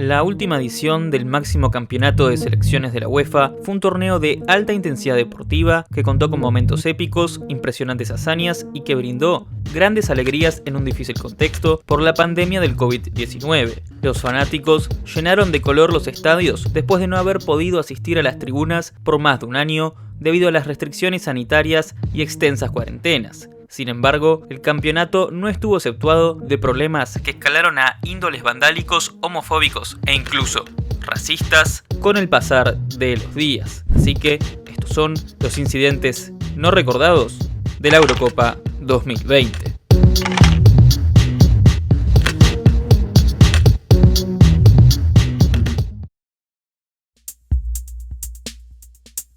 La última edición del máximo campeonato de selecciones de la UEFA fue un torneo de alta intensidad deportiva que contó con momentos épicos, impresionantes hazañas y que brindó grandes alegrías en un difícil contexto por la pandemia del COVID-19. Los fanáticos llenaron de color los estadios después de no haber podido asistir a las tribunas por más de un año debido a las restricciones sanitarias y extensas cuarentenas. Sin embargo, el campeonato no estuvo exceptuado de problemas que escalaron a índoles vandálicos, homofóbicos e incluso racistas con el pasar de los días. Así que estos son los incidentes no recordados de la Eurocopa 2020.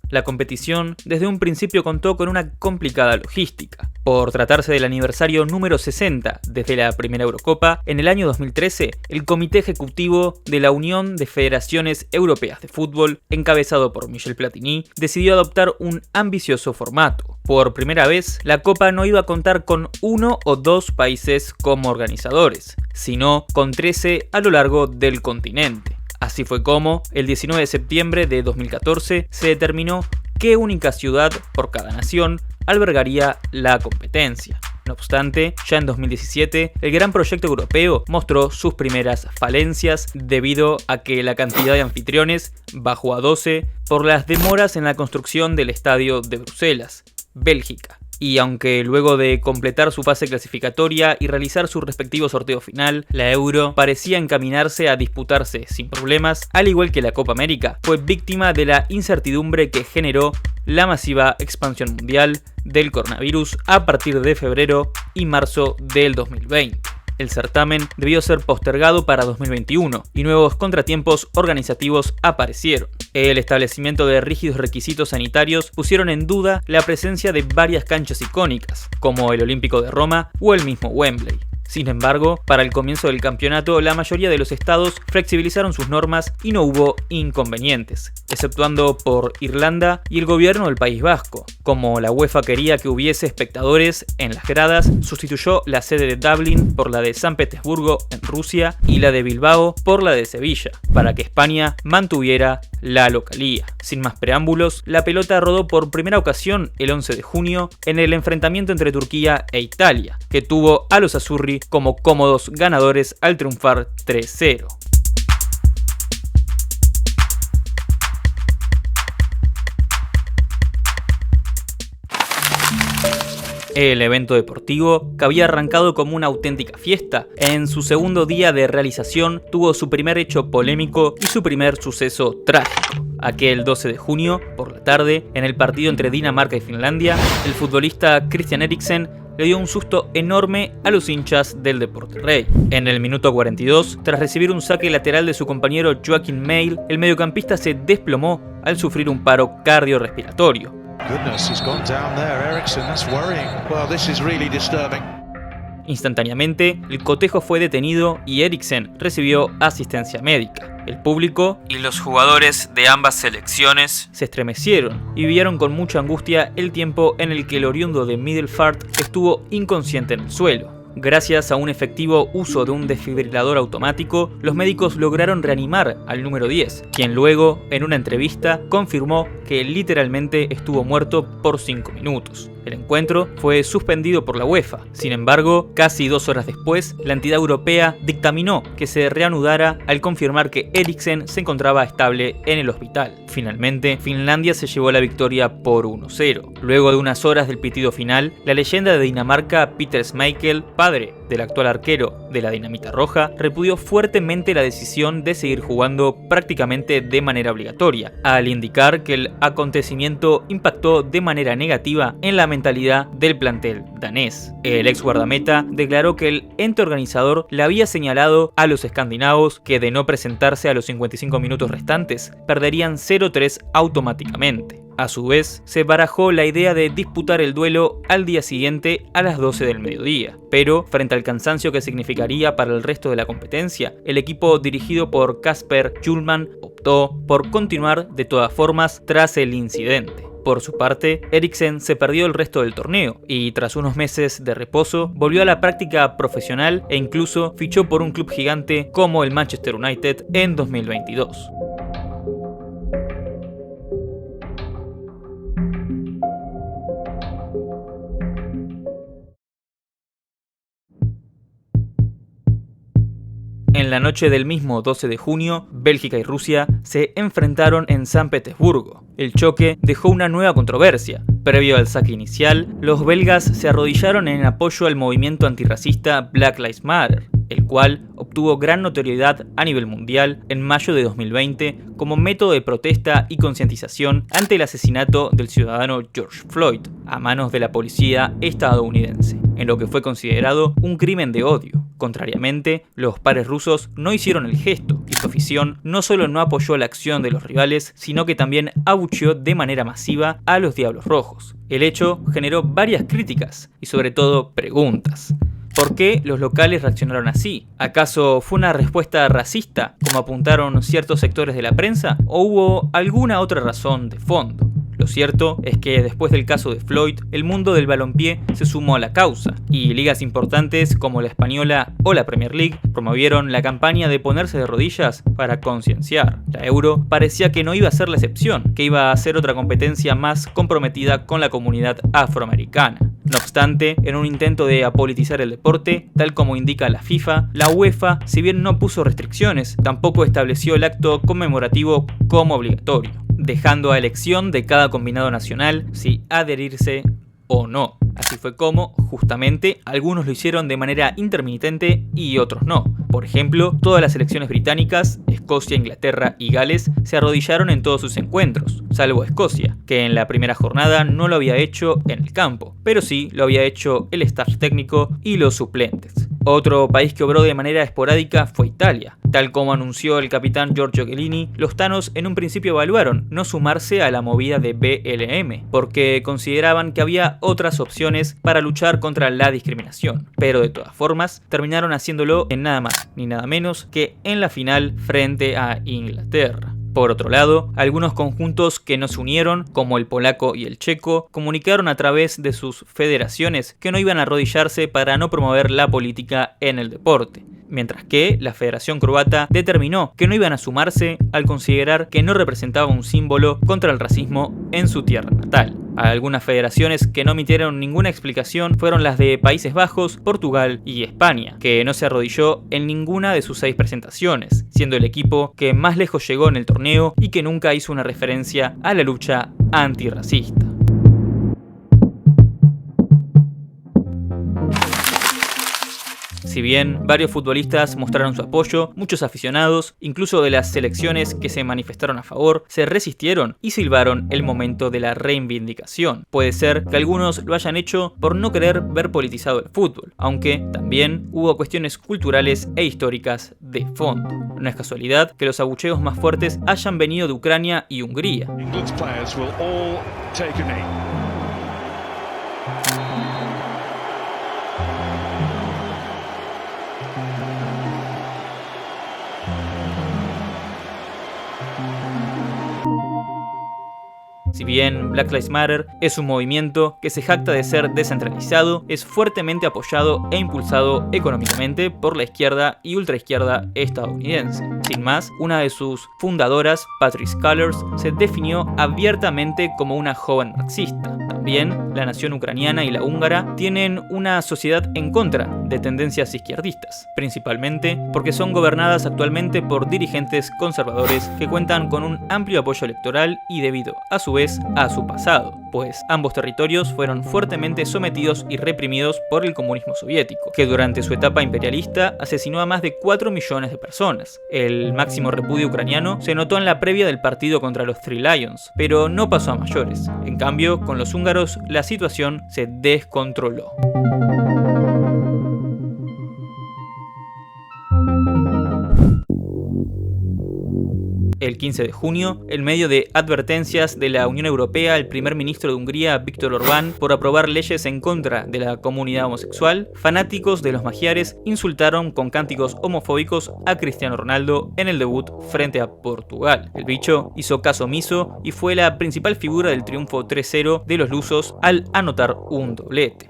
La competición desde un principio contó con una complicada logística. Por tratarse del aniversario número 60 desde la primera Eurocopa, en el año 2013, el Comité Ejecutivo de la Unión de Federaciones Europeas de Fútbol, encabezado por Michel Platini, decidió adoptar un ambicioso formato. Por primera vez, la Copa no iba a contar con 1 o 2 países como organizadores, sino con 13 a lo largo del continente. Así fue como, el 19 de septiembre de 2014, se determinó qué única ciudad por cada nación albergaría la competencia. No obstante, ya en 2017, el gran proyecto europeo mostró sus primeras falencias debido a que la cantidad de anfitriones bajó a 12 por las demoras en la construcción del estadio de Bruselas, Bélgica. Y aunque luego de completar su fase clasificatoria y realizar su respectivo sorteo final, la Euro parecía encaminarse a disputarse sin problemas, al igual que la Copa América, fue víctima de la incertidumbre que generó la masiva expansión mundial del coronavirus a partir de febrero y marzo del 2020. El certamen debió ser postergado para 2021 y nuevos contratiempos organizativos aparecieron. El establecimiento de rígidos requisitos sanitarios pusieron en duda la presencia de varias canchas icónicas, como el Olímpico de Roma o el mismo Wembley. Sin embargo, para el comienzo del campeonato, la mayoría de los estados flexibilizaron sus normas y no hubo inconvenientes, exceptuando por Irlanda y el gobierno del País Vasco. Como la UEFA quería que hubiese espectadores en las gradas, sustituyó la sede de Dublín por la de San Petersburgo en Rusia y la de Bilbao por la de Sevilla, para que España mantuviera la localía. Sin más preámbulos, la pelota rodó por primera ocasión el 11 de junio en el enfrentamiento entre Turquía e Italia, que tuvo a los azzurri como cómodos ganadores al triunfar 3-0. El evento deportivo, que había arrancado como una auténtica fiesta, en su segundo día de realización tuvo su primer hecho polémico y su primer suceso trágico. Aquel 12 de junio, por la tarde, en el partido entre Dinamarca y Finlandia, el futbolista Christian Eriksen le dio un susto enorme a los hinchas del Deportes Rey. En el minuto 42, tras recibir un saque lateral de su compañero Joachim Mehl, el mediocampista se desplomó al sufrir un paro cardiorrespiratorio. Instantáneamente, el cotejo fue detenido y Eriksen recibió asistencia médica. El público y los jugadores de ambas selecciones se estremecieron y vivieron con mucha angustia el tiempo en el que el oriundo de Middelfart estuvo inconsciente en el suelo. Gracias a un efectivo uso de un desfibrilador automático, los médicos lograron reanimar al número 10, quien luego, en una entrevista, confirmó que literalmente estuvo muerto por 5 minutos. El encuentro fue suspendido por la UEFA. Sin embargo, casi 2 horas después, la entidad europea dictaminó que se reanudara al confirmar que Eriksen se encontraba estable en el hospital. Finalmente, Finlandia se llevó la victoria por 1-0. Luego de unas horas del pitido final, la leyenda de Dinamarca, Peter Schmeichel, padre del actual arquero de la Dinamita Roja, repudió fuertemente la decisión de seguir jugando prácticamente de manera obligatoria, al indicar que el acontecimiento impactó de manera negativa en la mentalidad del plantel danés. El ex guardameta declaró que el ente organizador le había señalado a los escandinavos que de no presentarse a los 55 minutos restantes, perderían 0-3 automáticamente. A su vez, se barajó la idea de disputar el duelo al día siguiente a las 12 del mediodía, pero frente al cansancio que significaría para el resto de la competencia, el equipo dirigido por Kasper Hjulmand optó por continuar de todas formas tras el incidente. Por su parte, Eriksen se perdió el resto del torneo y tras unos meses de reposo volvió a la práctica profesional e incluso fichó por un club gigante como el Manchester United en 2022. En la noche del mismo 12 de junio, Bélgica y Rusia se enfrentaron en San Petersburgo. El choque dejó una nueva controversia. Previo al saque inicial, los belgas se arrodillaron en apoyo al movimiento antirracista Black Lives Matter, el cual obtuvo gran notoriedad a nivel mundial en mayo de 2020 como método de protesta y concientización ante el asesinato del ciudadano George Floyd a manos de la policía estadounidense, en lo que fue considerado un crimen de odio. Contrariamente, los pares rusos no hicieron el gesto y su afición no solo no apoyó la acción de los rivales, sino que también abucheó de manera masiva a los Diablos Rojos. El hecho generó varias críticas y sobre todo preguntas. ¿Por qué los locales reaccionaron así? ¿Acaso fue una respuesta racista, como apuntaron ciertos sectores de la prensa, o hubo alguna otra razón de fondo? Lo cierto es que después del caso de Floyd, el mundo del balompié se sumó a la causa, y ligas importantes como la Española o la Premier League promovieron la campaña de ponerse de rodillas para concienciar. La Euro parecía que no iba a ser la excepción, que iba a ser otra competencia más comprometida con la comunidad afroamericana. No obstante, en un intento de apolitizar el deporte, tal como indica la FIFA, la UEFA, si bien no puso restricciones, tampoco estableció el acto conmemorativo como obligatorio, dejando a elección de cada combinado nacional si adherirse o no. Así fue como, justamente, algunos lo hicieron de manera intermitente y otros no. Por ejemplo, todas las selecciones británicas, Escocia, Inglaterra y Gales, se arrodillaron en todos sus encuentros, salvo Escocia, que en la primera jornada no lo había hecho en el campo, pero sí lo había hecho el staff técnico y los suplentes. Otro país que obró de manera esporádica fue Italia. Tal como anunció el capitán Giorgio Chiellini, los tanos en un principio evaluaron no sumarse a la movida de BLM, porque consideraban que había otras opciones para luchar contra la discriminación. Pero de todas formas, terminaron haciéndolo en nada más ni nada menos que en la final frente a Inglaterra. Por otro lado, algunos conjuntos que no se unieron, como el polaco y el checo, comunicaron a través de sus federaciones que no iban a arrodillarse para no promover la política en el deporte, mientras que la Federación Croata determinó que no iban a sumarse al considerar que no representaba un símbolo contra el racismo en su tierra natal. Algunas federaciones que no emitieron ninguna explicación fueron las de Países Bajos, Portugal y España, que no se arrodilló en ninguna de sus 6 presentaciones, siendo el equipo que más lejos llegó en el torneo y que nunca hizo una referencia a la lucha antirracista. Si bien varios futbolistas mostraron su apoyo, muchos aficionados, incluso de las selecciones que se manifestaron a favor, se resistieron y silbaron el momento de la reivindicación. Puede ser que algunos lo hayan hecho por no querer ver politizado el fútbol, aunque también hubo cuestiones culturales e históricas de fondo. No es casualidad que los abucheos más fuertes hayan venido de Ucrania y Hungría. Si bien Black Lives Matter es un movimiento que se jacta de ser descentralizado, es fuertemente apoyado e impulsado económicamente por la izquierda y ultraizquierda estadounidense. Sin más, una de sus fundadoras, Patrisse Cullors, se definió abiertamente como una joven marxista. También, la nación ucraniana y la húngara tienen una sociedad en contra de tendencias izquierdistas, principalmente porque son gobernadas actualmente por dirigentes conservadores que cuentan con un amplio apoyo electoral y debido, a su vez, a su pasado, pues ambos territorios fueron fuertemente sometidos y reprimidos por el comunismo soviético, que durante su etapa imperialista asesinó a más de 4 millones de personas. El máximo repudio ucraniano se notó en la previa del partido contra los Three Lions, pero no pasó a mayores. En cambio, con los húngaros la situación se descontroló. El 15 de junio, en medio de advertencias de la Unión Europea, el primer ministro de Hungría, Viktor Orbán, por aprobar leyes en contra de la comunidad homosexual, fanáticos de los magiares insultaron con cánticos homofóbicos a Cristiano Ronaldo en el debut frente a Portugal. El bicho hizo caso omiso y fue la principal figura del triunfo 3-0 de los lusos al anotar un doblete.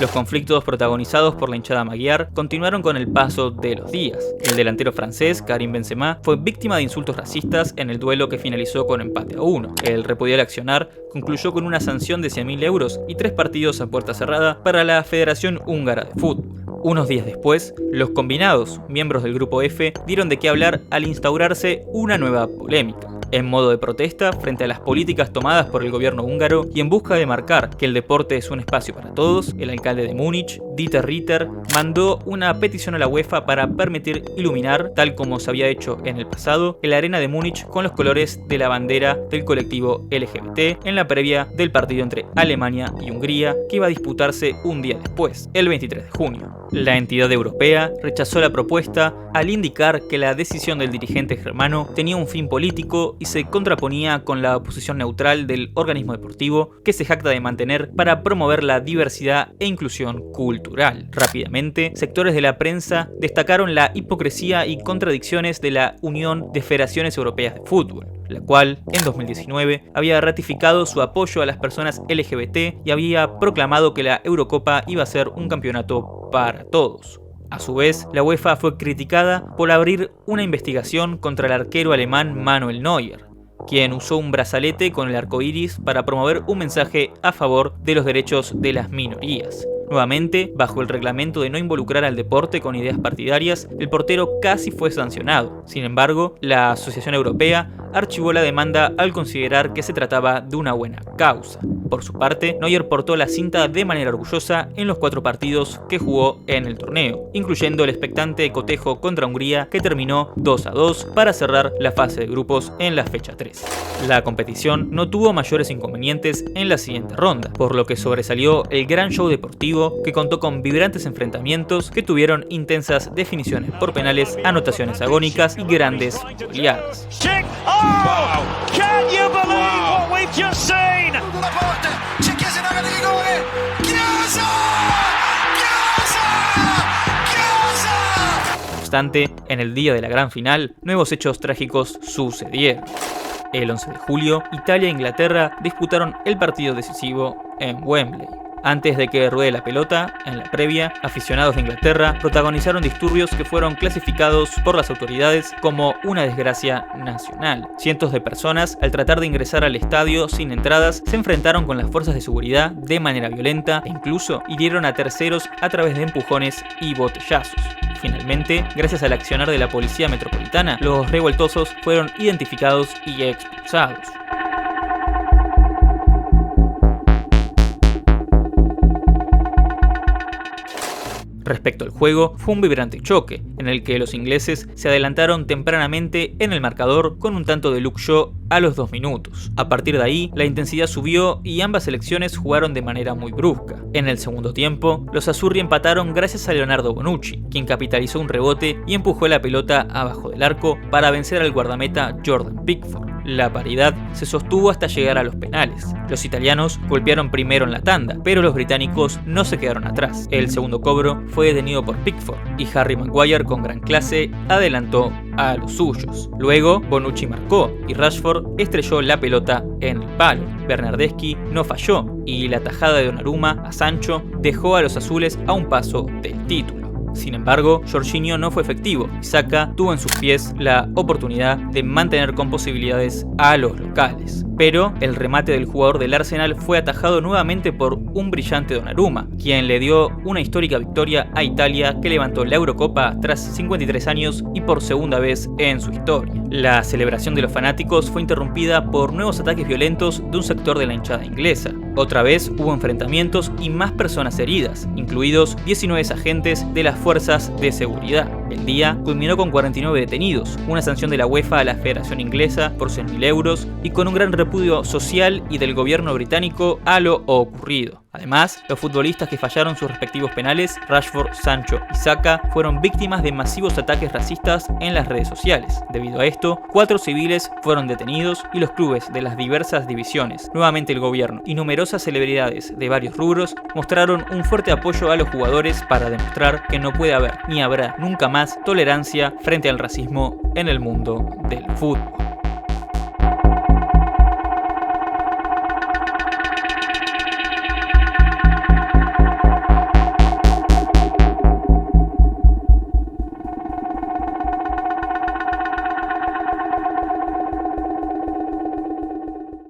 Los conflictos protagonizados por la hinchada magyar continuaron con el paso de los días. El delantero francés, Karim Benzema, fue víctima de insultos racistas en el duelo que finalizó con empate a 1. El repudiable accionar concluyó con una sanción de 100.000 euros y 3 partidos a puerta cerrada para la Federación Húngara de Fútbol. Unos días después, los combinados, miembros del Grupo F, dieron de qué hablar al instaurarse una nueva polémica. En modo de protesta frente a las políticas tomadas por el gobierno húngaro y en busca de marcar que el deporte es un espacio para todos, el alcalde de Múnich, Dieter Ritter, mandó una petición a la UEFA para permitir iluminar, tal como se había hecho en el pasado, la arena de Múnich con los colores de la bandera del colectivo LGBT en la previa del partido entre Alemania y Hungría, que iba a disputarse un día después, el 23 de junio. La entidad europea rechazó la propuesta al indicar que la decisión del dirigente germano tenía un fin político y se contraponía con la posición neutral del organismo deportivo que se jacta de mantener para promover la diversidad e inclusión cultural. Rápidamente, sectores de la prensa destacaron la hipocresía y contradicciones de la Unión de Federaciones Europeas de Fútbol, la cual, en 2019, había ratificado su apoyo a las personas LGBT y había proclamado que la Eurocopa iba a ser un campeonato para todos. A su vez, la UEFA fue criticada por abrir una investigación contra el arquero alemán Manuel Neuer, quien usó un brazalete con el arco iris para promover un mensaje a favor de los derechos de las minorías. Nuevamente, bajo el reglamento de no involucrar al deporte con ideas partidarias, el portero casi fue sancionado. Sin embargo, la Asociación Europea archivó la demanda al considerar que se trataba de una buena causa. Por su parte, Neuer portó la cinta de manera orgullosa en los 4 partidos que jugó en el torneo, incluyendo el expectante cotejo contra Hungría que terminó 2-2 para cerrar la fase de grupos en la fecha 3. La competición no tuvo mayores inconvenientes en la siguiente ronda, por lo que sobresalió el gran show deportivo que contó con vibrantes enfrentamientos que tuvieron intensas definiciones por penales, anotaciones agónicas y grandes goleadas. No obstante, en el día de la gran final, nuevos hechos trágicos sucedieron. El 11 de julio, Italia e Inglaterra disputaron el partido decisivo en Wembley. Antes de que ruede la pelota, en la previa, aficionados de Inglaterra protagonizaron disturbios que fueron clasificados por las autoridades como una desgracia nacional. Cientos de personas, al tratar de ingresar al estadio sin entradas, se enfrentaron con las fuerzas de seguridad de manera violenta e incluso hirieron a terceros a través de empujones y botellazos. Finalmente, gracias al accionar de la policía metropolitana, los revoltosos fueron identificados y expulsados. Respecto al juego, fue un vibrante choque, en el que los ingleses se adelantaron tempranamente en el marcador con un tanto de Luke Shaw a los 2 minutos. A partir de ahí, la intensidad subió y ambas selecciones jugaron de manera muy brusca. En el segundo tiempo, los azzurri empataron gracias a Leonardo Bonucci, quien capitalizó un rebote y empujó la pelota abajo del arco para vencer al guardameta Jordan Pickford. La paridad se sostuvo hasta llegar a los penales. Los italianos golpearon primero en la tanda, pero los británicos no se quedaron atrás. El segundo cobro fue detenido por Pickford y Harry Maguire con gran clase adelantó a los suyos. Luego Bonucci marcó y Rashford estrelló la pelota en el palo. Bernardeschi no falló y la tajada de Donnarumma a Sancho dejó a los azules a un paso del título. Sin embargo, Jorginho no fue efectivo y Saka tuvo en sus pies la oportunidad de mantener con posibilidades a los locales. Pero el remate del jugador del Arsenal fue atajado nuevamente por un brillante Donnarumma, quien le dio una histórica victoria a Italia que levantó la Eurocopa tras 53 años y por segunda vez en su historia. La celebración de los fanáticos fue interrumpida por nuevos ataques violentos de un sector de la hinchada inglesa. Otra vez hubo enfrentamientos y más personas heridas, incluidos 19 agentes de las fuerzas de seguridad. El día culminó con 49 detenidos, una sanción de la UEFA a la Federación Inglesa por 100.000 euros y con un gran repudio social y del gobierno británico a lo ocurrido. Además, los futbolistas que fallaron sus respectivos penales, Rashford, Sancho y Saka, fueron víctimas de masivos ataques racistas en las redes sociales. Debido a esto, 4 civiles fueron detenidos y los clubes de las diversas divisiones, nuevamente el gobierno y numerosas celebridades de varios rubros mostraron un fuerte apoyo a los jugadores para demostrar que no puede haber ni habrá nunca más tolerancia frente al racismo en el mundo del fútbol.